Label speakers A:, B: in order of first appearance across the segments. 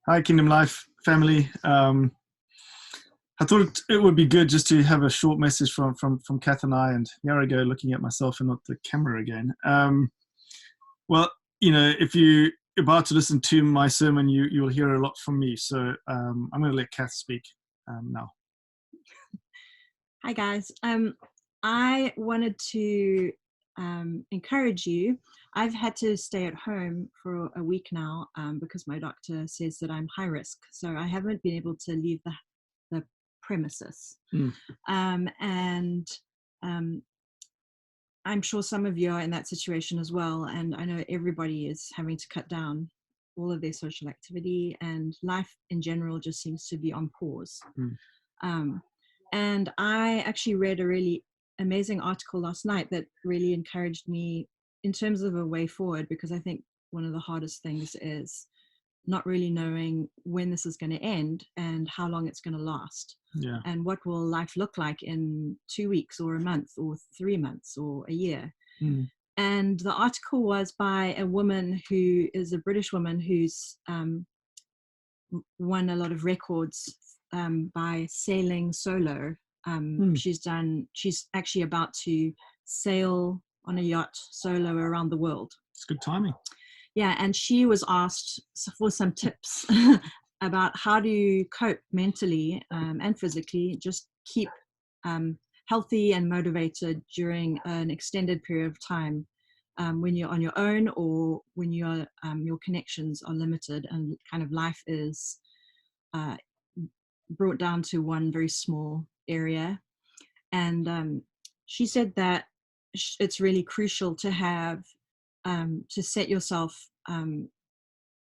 A: Hi, Kingdom Life family. I thought it would be good just to have a short message from Cath and I. And here I go, looking at myself and not the camera again. Well, if you're about to listen to my sermon, you'll hear a lot from me. So I'm going to let Cath speak now.
B: Hi guys. I wanted to encourage you. I've had to stay at home for a week now because my doctor says that I'm high risk. So I haven't been able to leave the premises. And I'm sure some of you are in that situation as well. And I know everybody is having to cut down all of their social activity, and life in general just seems to be on pause. And I actually read a really amazing article last night that really encouraged me in terms of a way forward, because I think one of the hardest things is not really knowing when this is going to end and how long it's going to last.
A: Yeah.
B: And what will life look like in 2 weeks or a month or 3 months or a year. And the article was by a woman who is a British woman who's won a lot of records by sailing solo. She's actually about to sail on a yacht solo around the world.
A: It's good timing.
B: Yeah, and she was asked for some tips about how do you cope mentally and physically, just keep healthy and motivated during an extended period of time when you're on your own, or when your connections are limited and kind of life is brought down to one very small area. And she said that it's really crucial to have to set yourself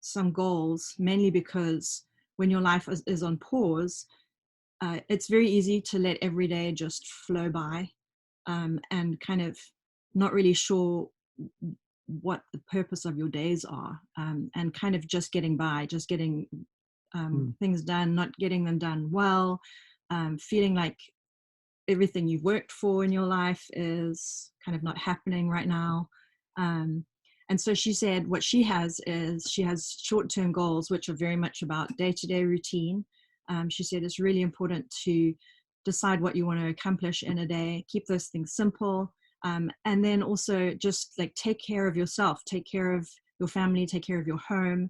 B: some goals, mainly because when your life is on pause, it's very easy to let every day just flow by and kind of not really sure what the purpose of your days are, and kind of just getting by, just getting things done, not getting them done well, feeling like everything you've worked for in your life is kind of not happening right now. And so she said what she has is she has short-term goals, which are very much about day-to-day routine. She said it's really important to decide what you want to accomplish in a day, keep those things simple, and then also just like take care of yourself, take care of your family, take care of your home,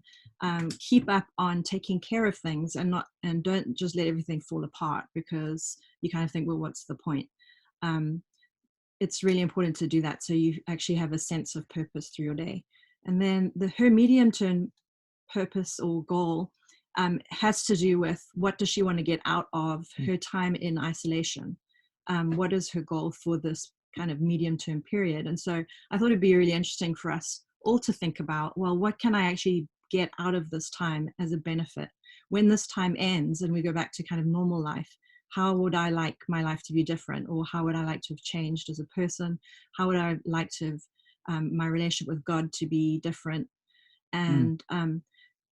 B: keep up on taking care of things, and don't just let everything fall apart, because you kind of think, well, what's the point? It's really important to do that so you actually have a sense of purpose through your day. And then her medium-term purpose or goal has to do with what does she want to get out of her time in isolation? What is her goal for this kind of medium-term period? And so I thought it'd be really interesting for us all to think about, well, what can I actually get out of this time as a benefit? When this time ends and we go back to kind of normal life, how would I like my life to be different? Or how would I like to have changed as a person? How would I like to have my relationship with God to be different? And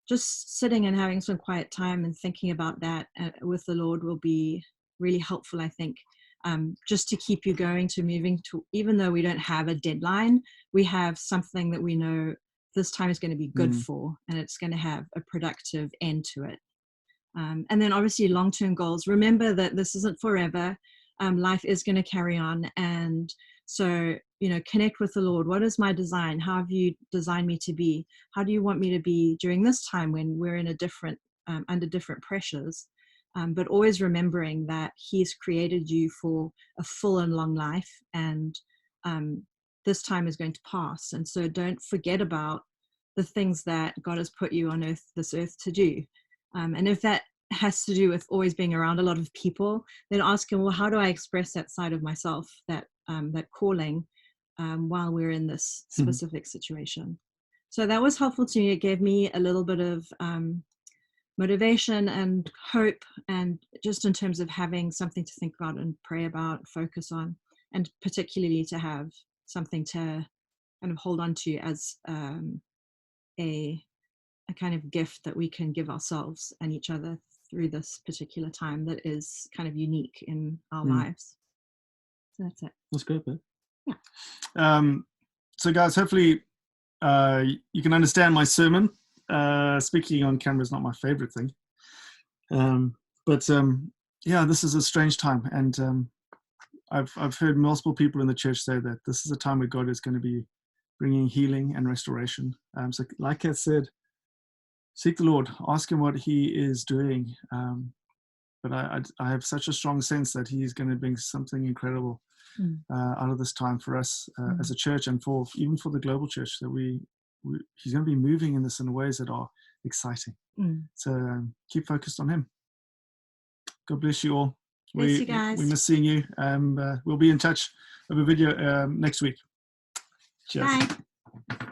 B: just sitting and having some quiet time and thinking about that with the Lord will be really helpful, I think, just to keep you going, to moving to, even though we don't have a deadline, we have something that we know this time is going to be good for, and it's going to have a productive end to it. And then obviously long-term goals. Remember that this isn't forever. Life is going to carry on. And so, connect with the Lord. What is my design? How have you designed me to be? How do you want me to be during this time when we're in a different, under different pressures? But always remembering that He's created you for a full and long life, and this time is going to pass. And so don't forget about the things that God has put you on this earth to do. And if that has to do with always being around a lot of people, then ask Him, well, how do I express that side of myself, that calling, while we're in this specific situation? So that was helpful to me. It gave me a little bit of motivation and hope, and just in terms of having something to think about and pray about, focus on, and particularly to have something to kind of hold on to as a kind of gift that we can give ourselves and each other through this particular time that is kind of unique in our lives. So that's it.
A: That's good, man.
B: Yeah.
A: So guys, hopefully you can understand my sermon. Speaking on camera is not my favorite thing. But yeah, this is a strange time. And I've heard multiple people in the church say that this is a time where God is going to be bringing healing and restoration. So like I said, seek the Lord, ask him what he is doing. But I have such a strong sense that he's going to bring something incredible out of this time for us as a church, and even for the global church, that he's going to be moving in this in ways that are exciting. So keep focused on him. God bless you all.
B: Bless you guys.
A: We miss seeing you. We'll be in touch with a video next week. Cheers.
B: Bye.